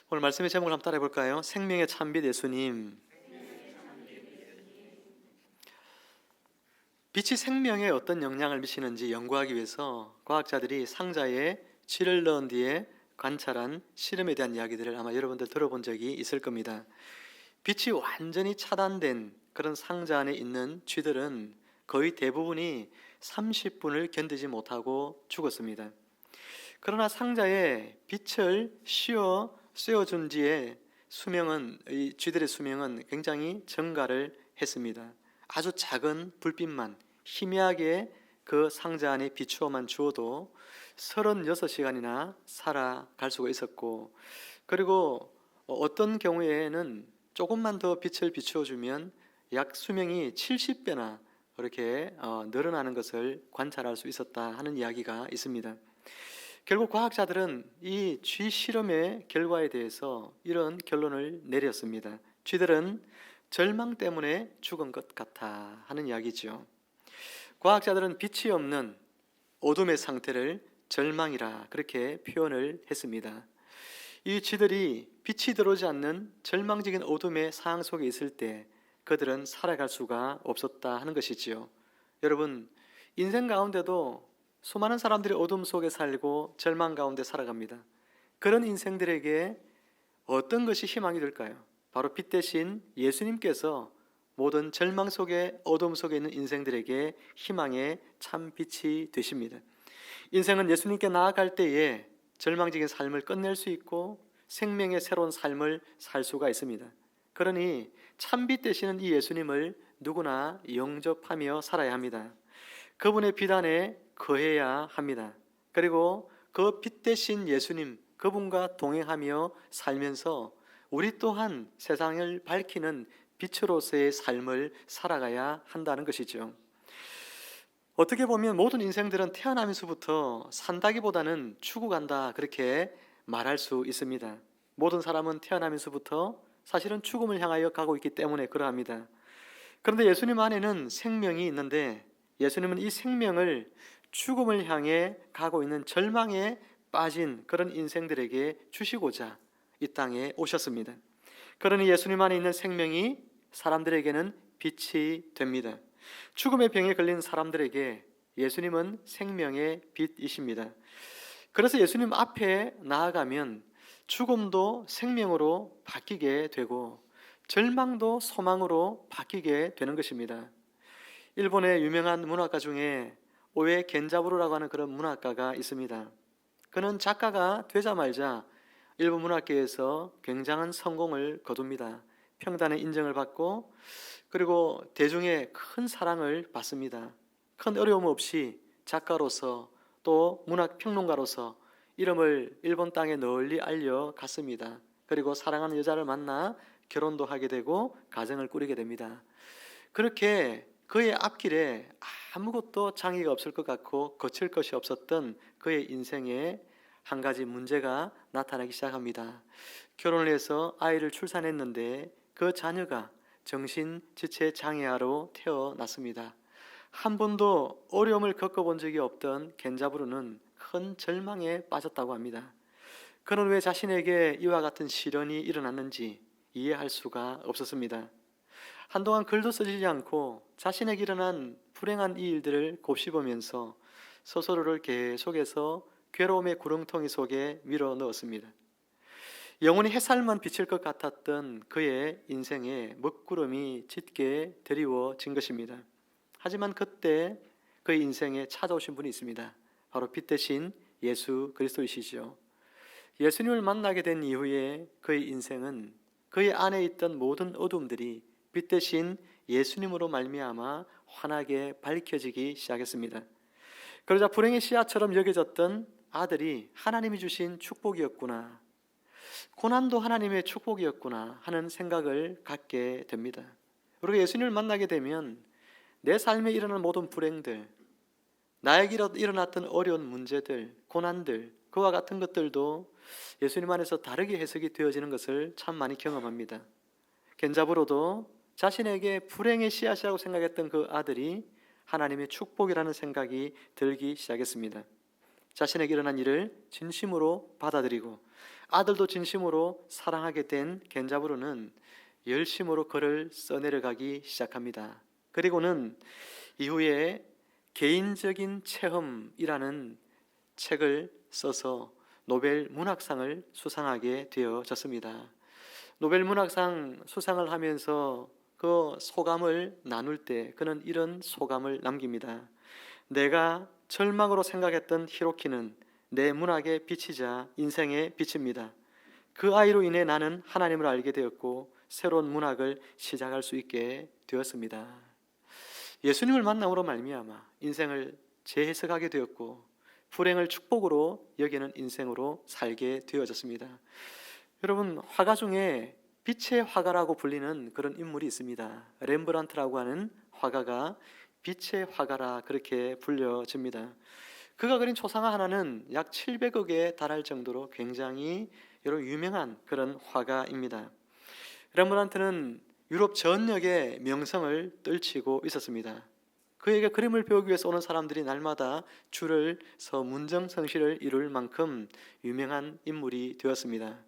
오늘 말씀의 제목을 한번 따라해 볼까요? 생명의 참빛 예수님. 빛이 생명에 어떤 영향을 미치는지 연구하기 위해서 과학자들이 상자에 쥐를 넣은 뒤에 관찰한 실험에 대한 이야기들을 아마 여러분들 들어본 적이 있을 겁니다. 빛이 완전히 차단된 그런 상자 안에 있는 쥐들은 거의 대부분이 30분을 견디지 못하고 죽었습니다. 그러나 상자에 빛을 씌워준 뒤에 이 쥐들의 수명은 굉장히 증가를 했습니다. 아주 작은 불빛만 희미하게 그 상자 안에 비추어만 주어도 36시간이나 살아갈 수가 있었고, 그리고 어떤 경우에는 조금만 더 빛을 비추어주면 약 수명이 70배나 그렇게 늘어나는 것을 관찰할 수 있었다 하는 이야기가 있습니다. 결국 과학자들은 이 쥐 실험의 결과에 대해서 이런 결론을 내렸습니다. 쥐들은 절망 때문에 죽은 것 같아 하는 이야기죠. 과학자들은 빛이 없는 어둠의 상태를 절망이라 그렇게 표현을 했습니다. 이 쥐들이 빛이 들어오지 않는 절망적인 어둠의 상황 속에 있을 때 그들은 살아갈 수가 없었다 하는 것이지요. 여러분, 인생 가운데도 수많은 사람들이 어둠 속에 살고 절망 가운데 살아갑니다. 그런 인생들에게 어떤 것이 희망이 될까요? 바로 빛 대신 예수님께서 모든 절망 속에 어둠 속에 있는 인생들에게 희망의 참 빛이 되십니다. 인생은 예수님께 나아갈 때에 절망적인 삶을 끝낼 수 있고 생명의 새로운 삶을 살 수가 있습니다. 그러니 참빛 되시는 이 예수님을 누구나 영접하며 살아야 합니다. 그분의 빛 안에 거해야 합니다. 그리고 그 빛 대신 예수님, 그분과 동행하며 살면서 우리 또한 세상을 밝히는 빛으로서의 삶을 살아가야 한다는 것이죠. 어떻게 보면 모든 인생들은 태어나면서부터 산다기보다는 죽어간다 그렇게 말할 수 있습니다. 모든 사람은 태어나면서부터 사실은 죽음을 향하여 가고 있기 때문에 그러합니다. 그런데 예수님 안에는 생명이 있는데 예수님은 이 생명을 죽음을 향해 가고 있는 절망에 빠진 그런 인생들에게 주시고자 이 땅에 오셨습니다. 그러니 예수님 안에 있는 생명이 사람들에게는 빛이 됩니다. 죽음의 병에 걸린 사람들에게 예수님은 생명의 빛이십니다. 그래서 예수님 앞에 나아가면 죽음도 생명으로 바뀌게 되고 절망도 소망으로 바뀌게 되는 것입니다. 일본의 유명한 문학가 중에 오에 겐자부루라고 하는 그런 문학가가 있습니다. 그는 작가가 되자마자 일본 문학계에서 굉장한 성공을 거둡니다. 평단의 인정을 받고 그리고 대중의 큰 사랑을 받습니다. 큰 어려움 없이 작가로서 또 문학평론가로서 이름을 일본 땅에 널리 알려갔습니다. 그리고 사랑하는 여자를 만나 결혼도 하게 되고 가정을 꾸리게 됩니다. 그렇게 그의 앞길에 아무것도 장애가 없을 것 같고 거칠 것이 없었던 그의 인생에 한 가지 문제가 나타나기 시작합니다. 결혼을 해서 아이를 출산했는데 그 자녀가 정신지체 장애아로 태어났습니다. 한 번도 어려움을 겪어본 적이 없던 겐자부루는 큰 절망에 빠졌다고 합니다. 그는 왜 자신에게 이와 같은 시련이 일어났는지 이해할 수가 없었습니다. 한동안 글도 쓰지 않고 자신에게 일어난 불행한 이 일들을 곱씹으면서 스스로를 계속해서 괴로움의 구렁텅이 속에 밀어 넣었습니다. 영원히 햇살만 비칠 것 같았던 그의 인생에 먹구름이 짙게 드리워진 것입니다. 하지만 그때 그의 인생에 찾아오신 분이 있습니다. 바로 빛 대신 예수 그리스도이시죠. 예수님을 만나게 된 이후에 그의 인생은 그의 안에 있던 모든 어둠들이 빛 대신 예수님으로 말미암아 환하게 밝혀지기 시작했습니다. 그러자 불행의 씨앗처럼 여겨졌던 아들이 하나님이 주신 축복이었구나, 고난도 하나님의 축복이었구나 하는 생각을 갖게 됩니다. 그리고 예수님을 만나게 되면 내 삶에 일어난 모든 불행들, 나에게 일어났던 어려운 문제들, 고난들, 그와 같은 것들도 예수님 안에서 다르게 해석이 되어지는 것을 참 많이 경험합니다. 겐자부로도 자신에게 불행의 씨앗이라고 생각했던 그 아들이 하나님의 축복이라는 생각이 들기 시작했습니다. 자신에게 일어난 일을 진심으로 받아들이고 아들도 진심으로 사랑하게 된 겐자브루는 열심으로 글을 써내려가기 시작합니다. 그리고는 이후에 개인적인 체험이라는 책을 써서 노벨 문학상을 수상하게 되어졌습니다. 노벨 문학상 수상을 하면서 그 소감을 나눌 때 그는 이런 소감을 남깁니다. 내가 절망으로 생각했던 히로키는 내 문학의 빛이자 인생의 빛입니다. 그 아이로 인해 나는 하나님을 알게 되었고 새로운 문학을 시작할 수 있게 되었습니다. 예수님을 만남으로 말미암아 인생을 재해석하게 되었고 불행을 축복으로 여기는 인생으로 살게 되어졌습니다. 여러분, 화가 중에 빛의 화가라고 불리는 그런 인물이 있습니다. 렘브란트라고 하는 화가가 빛의 화가라 그렇게 불려집니다. 그가 그린 초상화 하나는 약 700억에 달할 정도로 굉장히 여러 유명한 그런 화가입니다. 렘브란트는 유럽 전역에 명성을 떨치고 있었습니다. 그에게 그림을 배우기 위해서 오는 사람들이 날마다 줄을 서 문정성시를 이룰 만큼 유명한 인물이 되었습니다.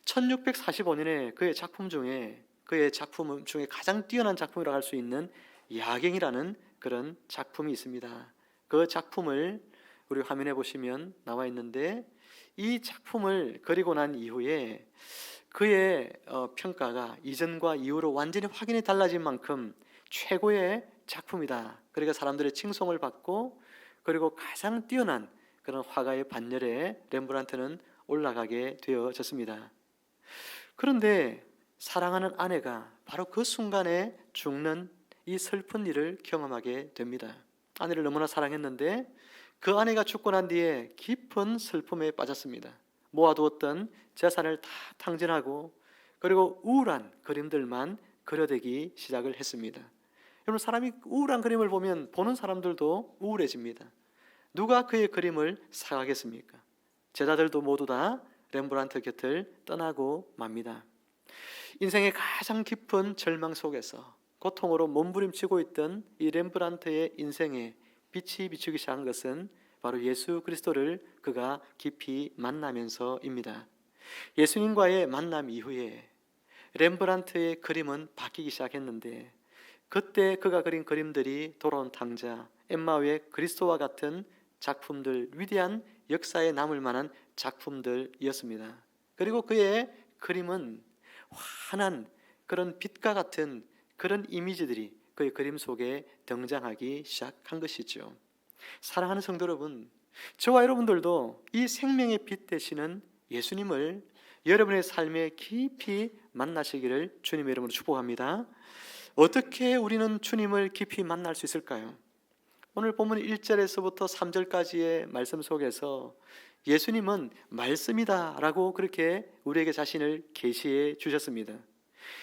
1645년에 그의 작품 중에 가장 뛰어난 작품이라고 할 수 있는 야경이라는 그런 작품이 있습니다. 그 작품을 우리 화면에 보시면 나와 있는데 이 작품을 그리고 난 이후에 그의 평가가 이전과 이후로 완전히 확연히 달라진 만큼 최고의 작품이다. 그러니까 사람들의 칭송을 받고 그리고 가장 뛰어난 그런 화가의 반열에 렘브란트는 올라가게 되어졌습니다. 그런데 사랑하는 아내가 바로 그 순간에 죽는 이 슬픈 일을 경험하게 됩니다. 아내를 너무나 사랑했는데 그 아내가 죽고 난 뒤에 깊은 슬픔에 빠졌습니다. 모아두었던 재산을 다 탕진하고 그리고 우울한 그림들만 그려대기 시작을 했습니다. 여러분, 사람이 우울한 그림을 보면 보는 사람들도 우울해집니다. 누가 그의 그림을 사가겠습니까? 제자들도 모두 다 렘브란트 곁을 떠나고 맙니다. 인생의 가장 깊은 절망 속에서 고통으로 몸부림치고 있던 이 렘브란트의 인생에 빛이 비추기 시작한 것은 바로 예수 그리스도를 그가 깊이 만나면서입니다. 예수님과의 만남 이후에 렘브란트의 그림은 바뀌기 시작했는데 그때 그가 그린 그림들이 돌아온 탕자, 엠마오의 그리스도와 같은 작품들, 위대한 역사에 남을 만한 작품들이었습니다. 그리고 그의 그림은 환한 그런 빛과 같은 그런 이미지들이 그의 그림 속에 등장하기 시작한 것이죠. 사랑하는 성도 여러분, 저와 여러분들도 이 생명의 빛 되시는 예수님을 여러분의 삶에 깊이 만나시기를 주님의 이름으로 축복합니다. 어떻게 우리는 주님을 깊이 만날 수 있을까요? 오늘 본문 1절에서부터 3절까지의 말씀 속에서 예수님은 말씀이다 라고 그렇게 우리에게 자신을 계시해 주셨습니다.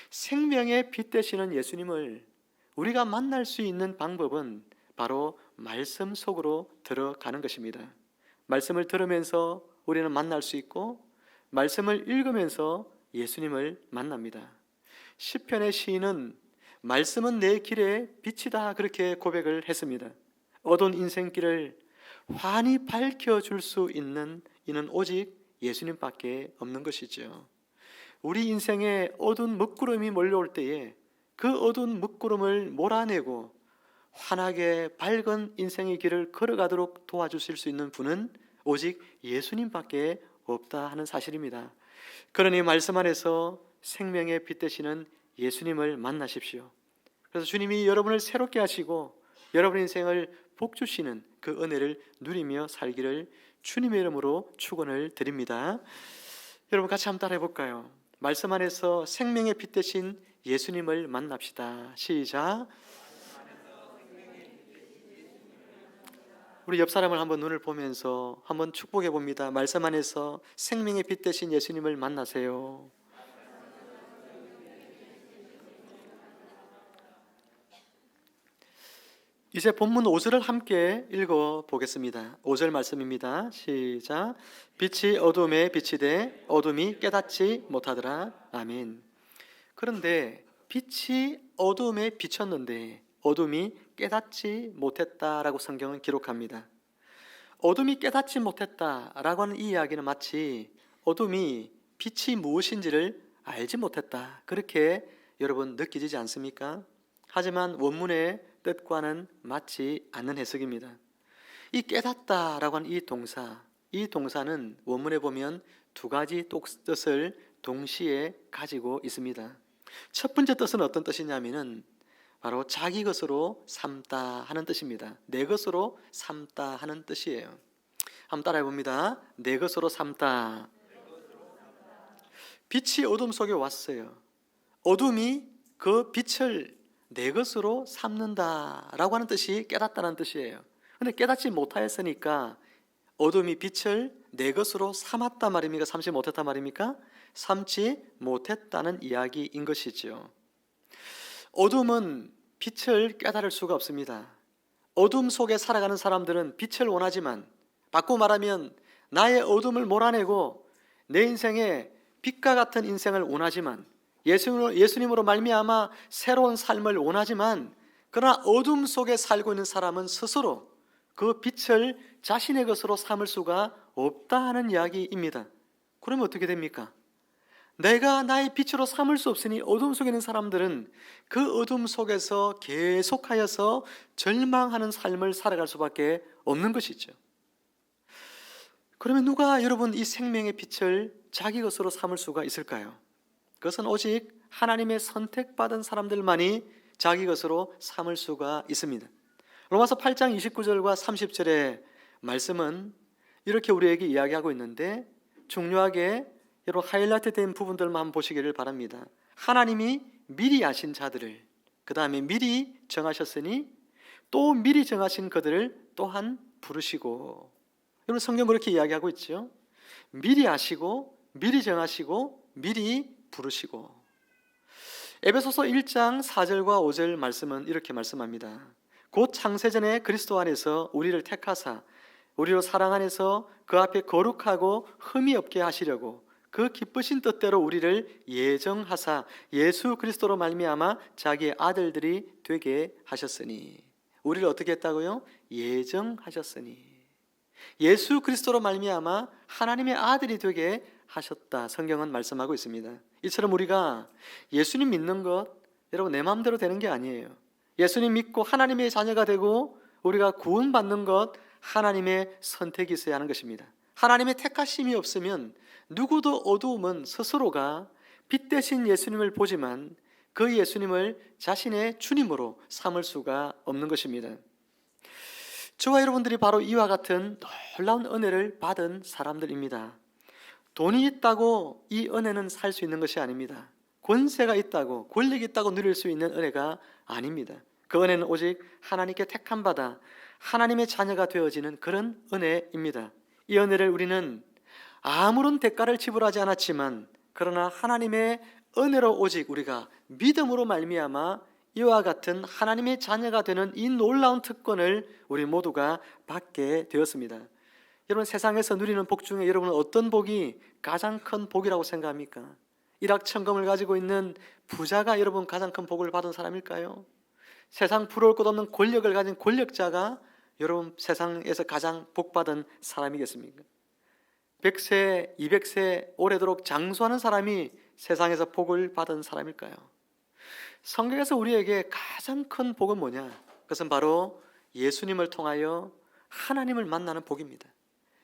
생명의 빛 되시는 예수님을 우리가 만날 수 있는 방법은 바로 말씀 속으로 들어가는 것입니다. 말씀을 들으면서 우리는 만날 수 있고 말씀을 읽으면서 예수님을 만납니다. 시편의 시인은 말씀은 내 길의 빛이다 그렇게 고백을 했습니다. 어두운 인생길을 환히 밝혀줄 수 있는 이는 오직 예수님밖에 없는 것이죠. 우리 인생에 어두운 먹구름이 몰려올 때에 그 어두운 먹구름을 몰아내고 환하게 밝은 인생의 길을 걸어가도록 도와주실 수 있는 분은 오직 예수님밖에 없다 하는 사실입니다. 그러니 말씀 안에서 생명의 빛 되시는 예수님을 만나십시오. 그래서 주님이 여러분을 새롭게 하시고 여러분 인생을 복 주시는 그 은혜를 누리며 살기를 주님의 이름으로 축원을 드립니다. 여러분 같이 한번 따라해 볼까요? 말씀 안에서 생명의 빛 되신 예수님을 만납시다. 시작. 우리 옆 사람을 한번 눈을 보면서 한번 축복해 봅니다. 말씀 안에서 생명의 빛 되신 예수님을 만나세요. 이제 본문 5절을 함께 읽어 보겠습니다. 5절 말씀입니다. 시작. 빛이 어둠에 빛이 돼 어둠이 깨닫지 못하더라. 아멘. 그런데 빛이 어둠에 비쳤는데 어둠이 깨닫지 못했다라고 성경은 기록합니다. 어둠이 깨닫지 못했다라고 하는 이 이야기는 마치 어둠이 빛이 무엇인지를 알지 못했다, 그렇게 여러분 느껴지지 않습니까? 하지만 원문의 뜻과는 맞지 않는 해석입니다. 이 깨닫다라고 하는 이 동사는 원문에 보면 두 가지 뜻을 동시에 가지고 있습니다. 첫 번째 뜻은 어떤 뜻이냐면은 바로 자기 것으로 삼다 하는 뜻입니다. 내 것으로 삼다 하는 뜻이에요. 한번 따라해 봅니다. 내 것으로 삼다. 빛이 어둠 속에 왔어요. 어둠이 그 빛을 내 것으로 삼는다라고 하는 뜻이 깨닫다는 뜻이에요. 근데 깨닫지 못하였으니까 어둠이 빛을 내 것으로 삼았다 말입니까? 삼지 못했다 말입니까? 삼지 못했다는 이야기인 것이죠. 어둠은 빛을 깨달을 수가 없습니다. 어둠 속에 살아가는 사람들은 빛을 원하지만, 바꾸고 말하면 나의 어둠을 몰아내고 내 인생에 빛과 같은 인생을 원하지만, 예수님으로 말미암아 새로운 삶을 원하지만, 그러나 어둠 속에 살고 있는 사람은 스스로 그 빛을 자신의 것으로 삼을 수가 없다 하는 이야기입니다. 그러면 어떻게 됩니까? 내가 나의 빛으로 삼을 수 없으니 어둠 속에 있는 사람들은 그 어둠 속에서 계속하여서 절망하는 삶을 살아갈 수밖에 없는 것이죠. 그러면 누가 여러분 이 생명의 빛을 자기 것으로 삼을 수가 있을까요? 그것은 오직 하나님의 선택받은 사람들만이 자기 것으로 삼을 수가 있습니다. 로마서 8장 29절과 30절의 말씀은 이렇게 우리에게 이야기하고 있는데, 중요하게 여러분 하이라이트 된 부분들만 한번 보시기를 바랍니다. 하나님이 미리 아신 자들을, 그 다음에 미리 정하셨으니 또 미리 정하신 그들을 또한 부르시고. 여러분 성경 그렇게 이야기하고 있죠. 미리 아시고 미리 정하시고 미리 부르시고. 에베소서 1장 4절과 5절 말씀은 이렇게 말씀합니다. 곧 창세전에 그리스도 안에서 우리를 택하사 우리로 사랑 안에서 그 앞에 거룩하고 흠이 없게 하시려고 그 기쁘신 뜻대로 우리를 예정하사 예수 그리스도로 말미암아 자기의 아들들이 되게 하셨으니. 우리를 어떻게 했다고요? 예정하셨으니. 예수 그리스도로 말미암아 하나님의 아들이 되게 하셨다, 성경은 말씀하고 있습니다. 이처럼 우리가 예수님 믿는 것, 여러분 내 마음대로 되는 게 아니에요. 예수님 믿고 하나님의 자녀가 되고 우리가 구원받는 것, 하나님의 선택이 있어야 하는 것입니다. 하나님의 택하심이 없으면 누구도 어두움은 스스로가 빛 대신 예수님을 보지만 그 예수님을 자신의 주님으로 삼을 수가 없는 것입니다. 저와 여러분들이 바로 이와 같은 놀라운 은혜를 받은 사람들입니다. 돈이 있다고 이 은혜는 살 수 있는 것이 아닙니다. 권세가 있다고, 권력이 있다고 누릴 수 있는 은혜가 아닙니다. 그 은혜는 오직 하나님께 택함 받아 하나님의 자녀가 되어지는 그런 은혜입니다. 이 은혜를 우리는 아무런 대가를 지불하지 않았지만, 그러나 하나님의 은혜로 오직 우리가 믿음으로 말미암아 이와 같은 하나님의 자녀가 되는 이 놀라운 특권을 우리 모두가 받게 되었습니다. 여러분 세상에서 누리는 복 중에 여러분은 어떤 복이 가장 큰 복이라고 생각합니까? 일확천금을 가지고 있는 부자가 여러분 가장 큰 복을 받은 사람일까요? 세상 부러울 것 없는 권력을 가진 권력자가 여러분 세상에서 가장 복받은 사람이겠습니까? 100세, 200세 오래도록 장수하는 사람이 세상에서 복을 받은 사람일까요? 성경에서 우리에게 가장 큰 복은 뭐냐? 그것은 바로 예수님을 통하여 하나님을 만나는 복입니다.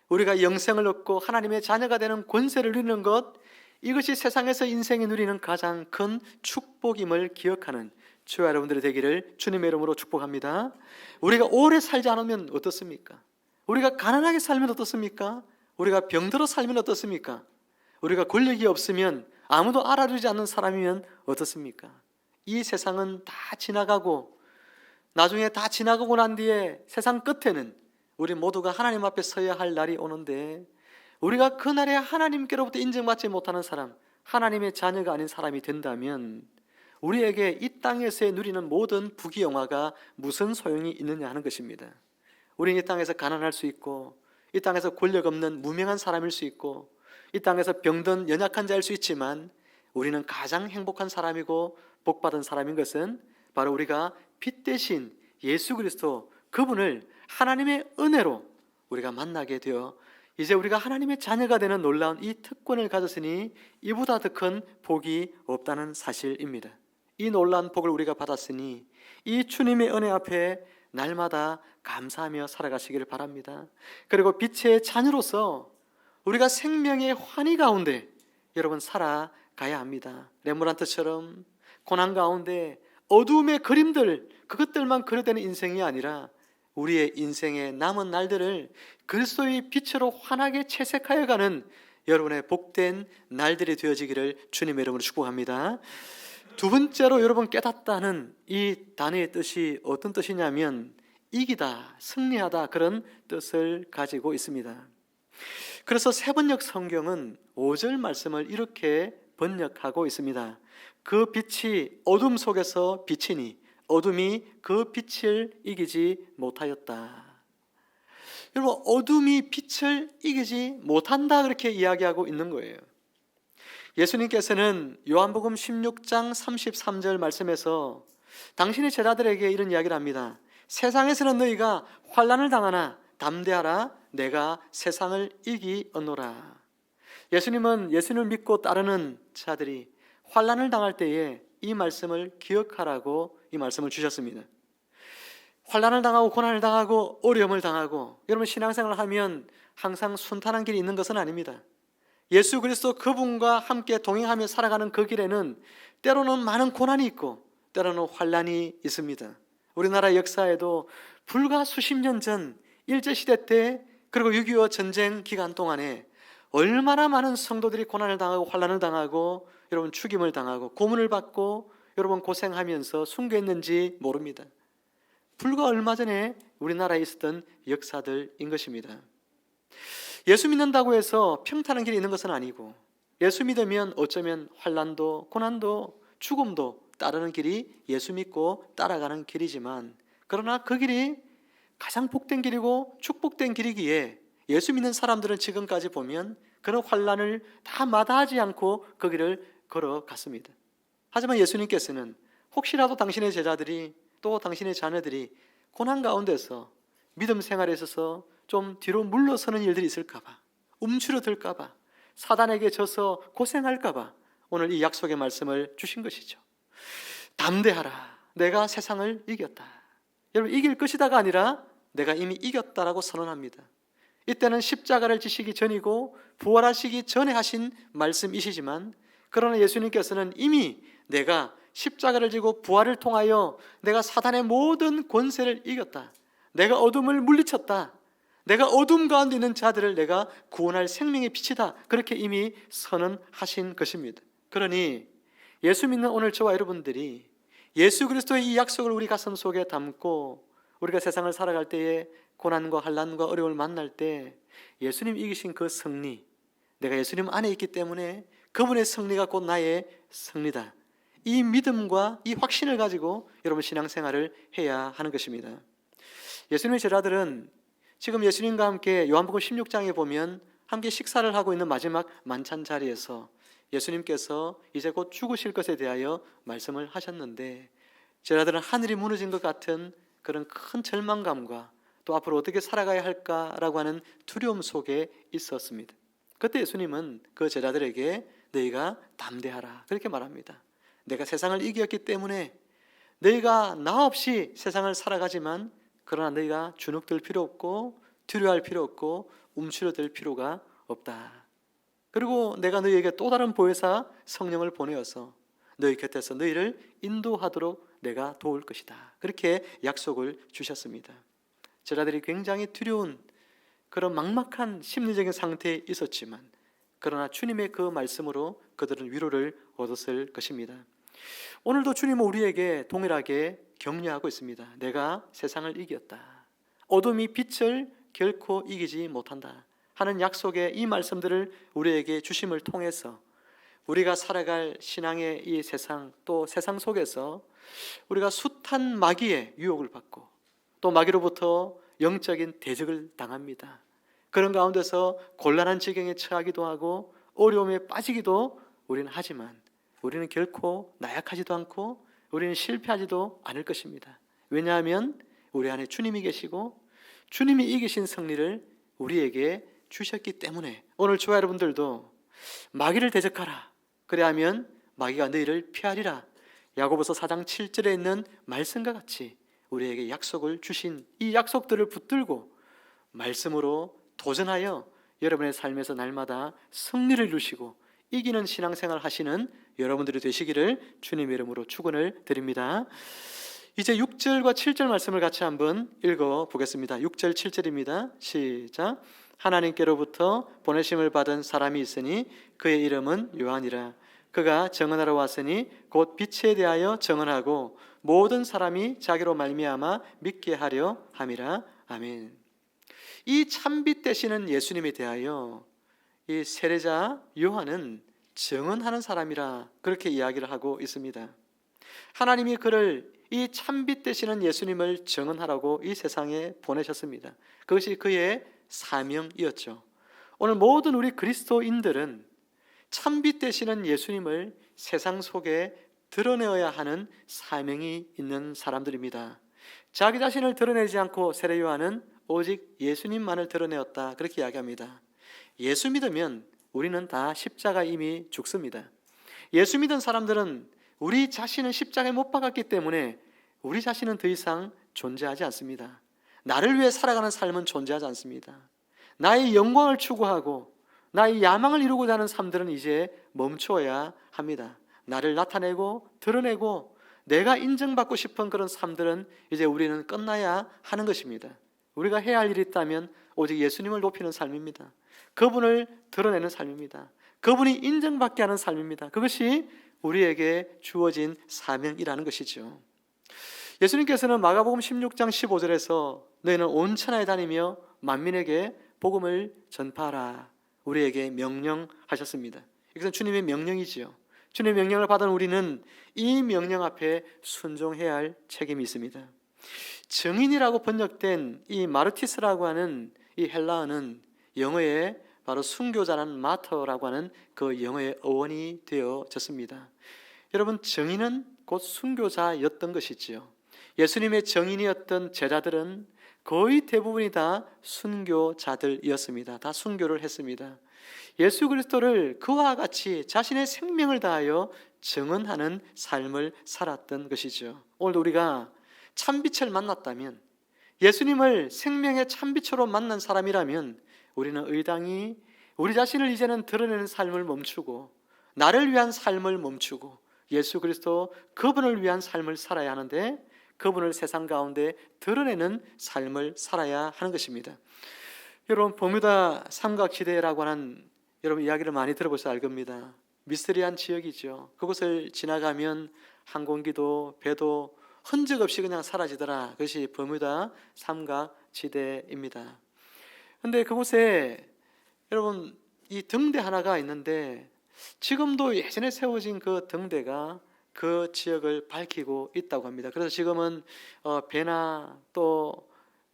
우리가 영생을 얻고 하나님의 자녀가 되는 권세를 누리는 것, 이것이 세상에서 인생이 누리는 가장 큰 축복임을 기억하는 주와 여러분들이 되기를 주님의 이름으로 축복합니다. 우리가 오래 살지 않으면 어떻습니까? 우리가 가난하게 살면 어떻습니까? 우리가 병들어 살면 어떻습니까? 우리가 권력이 없으면, 아무도 알아주지 않는 사람이면 어떻습니까? 이 세상은 다 지나가고 나중에 다 지나가고 난 뒤에 세상 끝에는 우리 모두가 하나님 앞에 서야 할 날이 오는데, 우리가 그날에 하나님께로부터 인정받지 못하는 사람, 하나님의 자녀가 아닌 사람이 된다면 우리에게 이 땅에서 누리는 모든 부귀영화가 무슨 소용이 있느냐 하는 것입니다. 우리는 이 땅에서 가난할 수 있고, 이 땅에서 권력 없는 무명한 사람일 수 있고, 이 땅에서 병든 연약한 자일 수 있지만, 우리는 가장 행복한 사람이고 복받은 사람인 것은 바로 우리가 빛 대신 예수 그리스도, 그분을 하나님의 은혜로 우리가 만나게 되어 이제 우리가 하나님의 자녀가 되는 놀라운 이 특권을 가졌으니 이보다 더 큰 복이 없다는 사실입니다. 이 놀라운 복을 우리가 받았으니 이 주님의 은혜 앞에 날마다 감사하며 살아가시기를 바랍니다. 그리고 빛의 자녀로서 우리가 생명의 환희 가운데 여러분 살아가야 합니다. 레므란트처럼 고난 가운데 어두움의 그림들, 그것들만 그려대는 인생이 아니라 우리의 인생의 남은 날들을 그리스도의 빛으로 환하게 채색하여 가는 여러분의 복된 날들이 되어지기를 주님의 이름으로 축복합니다. 두 번째로 여러분 깨닫다는 이 단어의 뜻이 어떤 뜻이냐면 이기다, 승리하다 그런 뜻을 가지고 있습니다. 그래서 세번역 성경은 5절 말씀을 이렇게 번역하고 있습니다. 그 빛이 어둠 속에서 비치니 어둠이 그 빛을 이기지 못하였다. 여러분, 어둠이 빛을 이기지 못한다 그렇게 이야기하고 있는 거예요. 예수님께서는 요한복음 16장 33절 말씀에서 당신의 제자들에게 이런 이야기를 합니다. 세상에서는 너희가 환난을 당하나 담대하라, 내가 세상을 이기었노라. 예수님은 예수님을 믿고 따르는 자들이 환난을 당할 때에 이 말씀을 기억하라고 이 말씀을 주셨습니다. 환난을 당하고 고난을 당하고 어려움을 당하고 여러분 신앙생활을 하면 항상 순탄한 길이 있는 것은 아닙니다. 예수 그리스도 그분과 함께 동행하며 살아가는 그 길에는 때로는 많은 고난이 있고 때로는 환난이 있습니다. 우리나라 역사에도 불과 수십 년 전 일제시대 때 그리고 6.25 전쟁 기간 동안에 얼마나 많은 성도들이 고난을 당하고 환난을 당하고 여러분 죽임을 당하고 고문을 받고 여러분 고생하면서 순교했는지 모릅니다. 불과 얼마 전에 우리나라에 있었던 역사들인 것입니다. 예수 믿는다고 해서 평탄한 길이 있는 것은 아니고 예수 믿으면 어쩌면 환난도 고난도 죽음도 따르는 길이 예수 믿고 따라가는 길이지만 그러나 그 길이 가장 복된 길이고 축복된 길이기에 예수 믿는 사람들은 지금까지 보면 그런 환난을 다 마다하지 않고 그 길을 걸어갔습니다. 하지만 예수님께서는 혹시라도 당신의 제자들이 또 당신의 자녀들이 고난 가운데서 믿음 생활에 있어서 좀 뒤로 물러서는 일들이 있을까 봐, 움츠러들까 봐, 사단에게 져서 고생할까 봐 오늘 이 약속의 말씀을 주신 것이죠. 담대하라, 내가 세상을 이겼다. 여러분, 이길 것이다가 아니라 내가 이미 이겼다라고 선언합니다. 이때는 십자가를 지시기 전이고 부활하시기 전에 하신 말씀이시지만 그러나 예수님께서는 이미 내가 십자가를 지고 부활을 통하여 내가 사단의 모든 권세를 이겼다. 내가 어둠을 물리쳤다. 내가 어둠 가운데 있는 자들을 내가 구원할 생명의 빛이다. 그렇게 이미 선언하신 것입니다. 그러니 예수 믿는 오늘 저와 여러분들이 예수 그리스도의 이 약속을 우리 가슴 속에 담고 우리가 세상을 살아갈 때에 고난과 환난과 어려움을 만날 때 예수님 이기신 그 승리, 내가 예수님 안에 있기 때문에 그분의 승리가 곧 나의 승리다. 이 믿음과 이 확신을 가지고 여러분 신앙생활을 해야 하는 것입니다. 예수님의 제자들은 지금 예수님과 함께 요한복음 16장에 보면 함께 식사를 하고 있는 마지막 만찬 자리에서 예수님께서 이제 곧 죽으실 것에 대하여 말씀을 하셨는데 제자들은 하늘이 무너진 것 같은 그런 큰 절망감과 또 앞으로 어떻게 살아가야 할까라고 하는 두려움 속에 있었습니다. 그때 예수님은 그 제자들에게 너희가 담대하라 그렇게 말합니다. 내가 세상을 이겼기 때문에 너희가 나 없이 세상을 살아가지만 그러나 너희가 주눅들 필요 없고 두려워할 필요 없고 움츠러들 필요가 없다. 그리고 내가 너희에게 또 다른 보혜사 성령을 보내어서 너희 곁에서 너희를 인도하도록 내가 도울 것이다. 그렇게 약속을 주셨습니다. 제자들이 굉장히 두려운 그런 막막한 심리적인 상태에 있었지만 그러나 주님의 그 말씀으로 그들은 위로를 얻었을 것입니다. 오늘도 주님은 우리에게 동일하게 격려하고 있습니다. 내가 세상을 이겼다. 어둠이 빛을 결코 이기지 못한다 하는 약속의 이 말씀들을 우리에게 주심을 통해서 우리가 살아갈 신앙의 이 세상 또 세상 속에서 우리가 숱한 마귀의 유혹을 받고 또 마귀로부터 영적인 대적을 당합니다. 그런 가운데서 곤란한 지경에 처하기도 하고 어려움에 빠지기도 우리는 하지만 우리는 결코 나약하지도 않고 우리는 실패하지도 않을 것입니다. 왜냐하면 우리 안에 주님이 계시고 주님이 이기신 승리를 우리에게 주셨기 때문에 오늘 저와 여러분들도 마귀를 대적하라. 그래야면 마귀가 너희를 피하리라. 야고보서 4장 7절에 있는 말씀과 같이 우리에게 약속을 주신 이 약속들을 붙들고 말씀으로 도전하여 여러분의 삶에서 날마다 승리를 이루시고 이기는 신앙생활 하시는 여러분들이 되시기를 주님의 이름으로 축원을 드립니다. 이제 6절과 7절 말씀을 같이 한번 읽어보겠습니다. 6절 7절입니다. 시작. 하나님께로부터 보내심을 받은 사람이 있으니 그의 이름은 요한이라. 그가 증언하러 왔으니 곧 빛에 대하여 증언하고 모든 사람이 자기로 말미암아 믿게 하려 함이라. 아멘. 이 참빛 되시는 예수님에 대하여 이 세례자 요한은 증언하는 사람이라 그렇게 이야기를 하고 있습니다. 하나님이 그를 이 참빛 되시는 예수님을 증언하라고 이 세상에 보내셨습니다. 그것이 그의 사명이었죠. 오늘 모든 우리 그리스도인들은 참빛 되시는 예수님을 세상 속에 드러내어야 하는 사명이 있는 사람들입니다. 자기 자신을 드러내지 않고 세례 요한은 오직 예수님만을 드러내었다 그렇게 이야기합니다. 예수 믿으면 우리는 다 십자가 이미 죽습니다. 예수 믿은 사람들은 우리 자신은 십자가에 못 박았기 때문에 우리 자신은 더 이상 존재하지 않습니다. 나를 위해 살아가는 삶은 존재하지 않습니다. 나의 영광을 추구하고 나의 야망을 이루고자 하는 삶들은 이제 멈추어야 합니다. 나를 나타내고 드러내고 내가 인정받고 싶은 그런 삶들은 이제 우리는 끝나야 하는 것입니다. 우리가 해야 할 일이 있다면 오직 예수님을 높이는 삶입니다. 그분을 드러내는 삶입니다. 그분이 인정받게 하는 삶입니다. 그것이 우리에게 주어진 사명이라는 것이죠. 예수님께서는 마가복음 16장 15절에서 너희는 온 천하에 다니며 만민에게 복음을 전파하라 우리에게 명령하셨습니다. 이것은 주님의 명령이지요. 주님의 명령을 받은 우리는 이 명령 앞에 순종해야 할 책임이 있습니다. 증인이라고 번역된 이 마르티스라고 하는 이 헬라어는 영어에 바로 순교자라는 마터라고 하는 그 영어의 어원이 되어졌습니다. 여러분, 증인은 곧 순교자였던 것이지요. 예수님의 증인이었던 제자들은 거의 대부분이 다 순교자들이었습니다. 다 순교를 했습니다. 예수 그리스도를 그와 같이 자신의 생명을 다하여 증언하는 삶을 살았던 것이죠. 오늘도 우리가 참빛을 만났다면, 예수님을 생명의 참빛으로 만난 사람이라면 우리는 의당히 우리 자신을 이제는 드러내는 삶을 멈추고 나를 위한 삶을 멈추고 예수 그리스도 그분을 위한 삶을 살아야 하는데, 그분을 세상 가운데 드러내는 삶을 살아야 하는 것입니다. 여러분, 버뮤다 삼각지대라고 하는 여러분 이야기를 많이 들어보셔서 알 겁니다. 미스터리한 지역이죠. 그곳을 지나가면 항공기도 배도 흔적 없이 그냥 사라지더라. 그것이 버뮤다 삼각지대입니다. 그런데 그곳에 여러분 이 등대 하나가 있는데 지금도 예전에 세워진 그 등대가 그 지역을 밝히고 있다고 합니다. 그래서 지금은 배나 또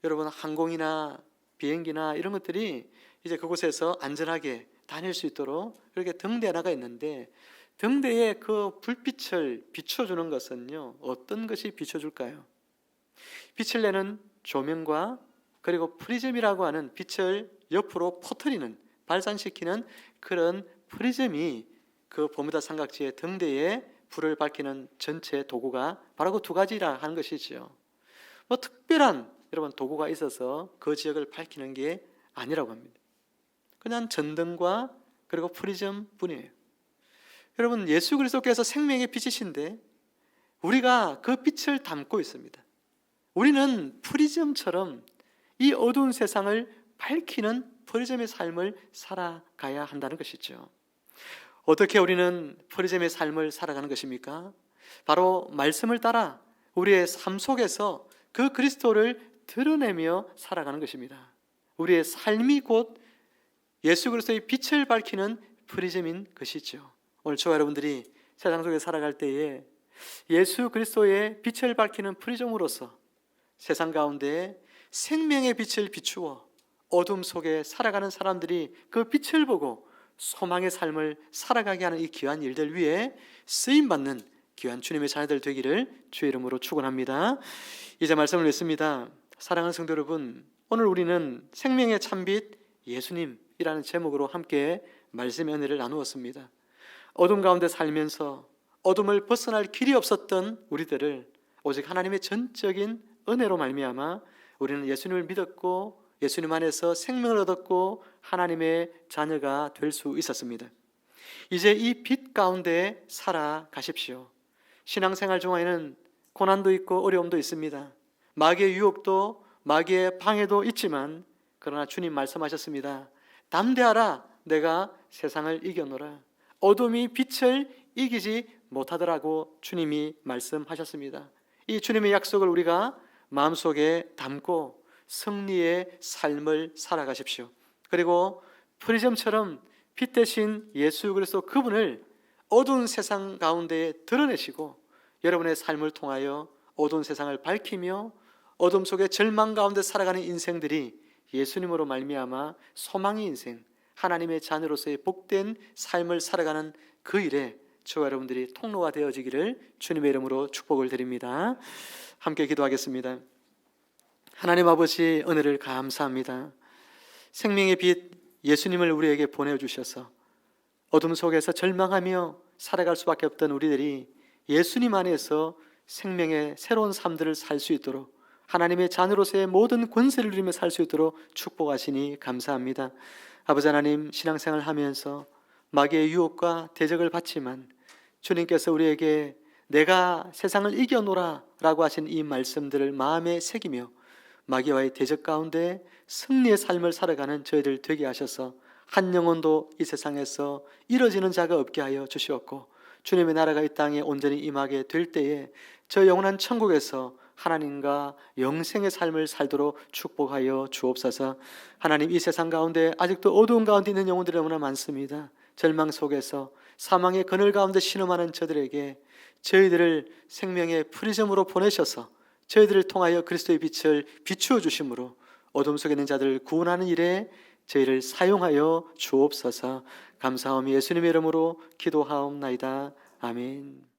여러분 항공이나 비행기나 이런 것들이 이제 그곳에서 안전하게 다닐 수 있도록 이렇게 등대 하나가 있는데, 등대에 그 불빛을 비춰주는 것은요, 어떤 것이 비춰줄까요? 빛을 내는 조명과 그리고 프리즘이라고 하는 빛을 옆으로 퍼뜨리는, 발산시키는 그런 프리즘이 그 버뮤다 삼각지의 등대에 불을 밝히는 전체 도구가 바로 그 두 가지라 하는 것이죠. 뭐 특별한 여러분 도구가 있어서 그 지역을 밝히는 게 아니라고 합니다. 그냥 전등과 그리고 프리즘 뿐이에요. 여러분, 예수 그리스도께서 생명의 빛이신데 우리가 그 빛을 담고 있습니다. 우리는 프리즘처럼 이 어두운 세상을 밝히는 프리즘의 삶을 살아가야 한다는 것이죠. 어떻게 우리는 프리즘의 삶을 살아가는 것입니까? 바로 말씀을 따라 우리의 삶 속에서 그 그리스도를 드러내며 살아가는 것입니다. 우리의 삶이 곧 예수 그리스도의 빛을 밝히는 프리즘인 것이죠. 오늘 저와 여러분들이 세상 속에 살아갈 때에 예수 그리스도의 빛을 밝히는 프리즘으로서 세상 가운데 생명의 빛을 비추어 어둠 속에 살아가는 사람들이 그 빛을 보고 소망의 삶을 살아가게 하는 이 귀한 일들 위해 쓰임받는 귀한 주님의 자녀들 되기를 주의 이름으로 축원합니다. 이제 말씀을 읽습니다. 사랑하는 성도 여러분, 오늘 우리는 생명의 참빛 예수님이라는 제목으로 함께 말씀의 은혜를 나누었습니다. 어둠 가운데 살면서 어둠을 벗어날 길이 없었던 우리들을 오직 하나님의 전적인 은혜로 말미암아 우리는 예수님을 믿었고 예수님 안에서 생명을 얻었고 하나님의 자녀가 될 수 있었습니다. 이제 이 빛 가운데 살아가십시오. 신앙생활 중에는 고난도 있고 어려움도 있습니다. 마귀의 유혹도 마귀의 방해도 있지만 그러나 주님 말씀하셨습니다. 담대하라, 내가 세상을 이겨노라. 어둠이 빛을 이기지 못하더라고 주님이 말씀하셨습니다. 이 주님의 약속을 우리가 마음속에 담고 승리의 삶을 살아가십시오. 그리고 프리즘처럼 빛 대신 예수 그리스도 그분을 어두운 세상 가운데 드러내시고 여러분의 삶을 통하여 어두운 세상을 밝히며 어둠 속에 절망 가운데 살아가는 인생들이 예수님으로 말미암아 소망의 인생, 하나님의 자녀로서의 복된 삶을 살아가는 그 일에 저와 여러분들이 통로가 되어지기를 주님의 이름으로 축복을 드립니다. 함께 기도하겠습니다. 하나님 아버지, 은혜를 감사합니다. 생명의 빛 예수님을 우리에게 보내주셔서 어둠 속에서 절망하며 살아갈 수밖에 없던 우리들이 예수님 안에서 생명의 새로운 삶들을 살 수 있도록 하나님의 자녀로서의 모든 권세를 누리며 살 수 있도록 축복하시니 감사합니다. 아버지 하나님, 신앙생활 하면서 마귀의 유혹과 대적을 받지만 주님께서 우리에게 내가 세상을 이겨노라 라고 하신 이 말씀들을 마음에 새기며 마귀와의 대적 가운데 승리의 삶을 살아가는 저희들 되게 하셔서 한 영혼도 이 세상에서 이뤄지는 자가 없게 하여 주시옵고 주님의 나라가 이 땅에 온전히 임하게 될 때에 저 영원한 천국에서 하나님과 영생의 삶을 살도록 축복하여 주옵소서. 하나님, 이 세상 가운데 아직도 어두운 가운데 있는 영혼들이 너무나 많습니다. 절망 속에서 사망의 그늘 가운데 신음하는 저들에게 저희들을 생명의 프리즘으로 보내셔서 저희들을 통하여 그리스도의 빛을 비추어 주심으로 어둠 속에 있는 자들을 구원하는 일에 저희를 사용하여 주옵소서. 감사하며 예수님의 이름으로 기도하옵나이다. 아멘.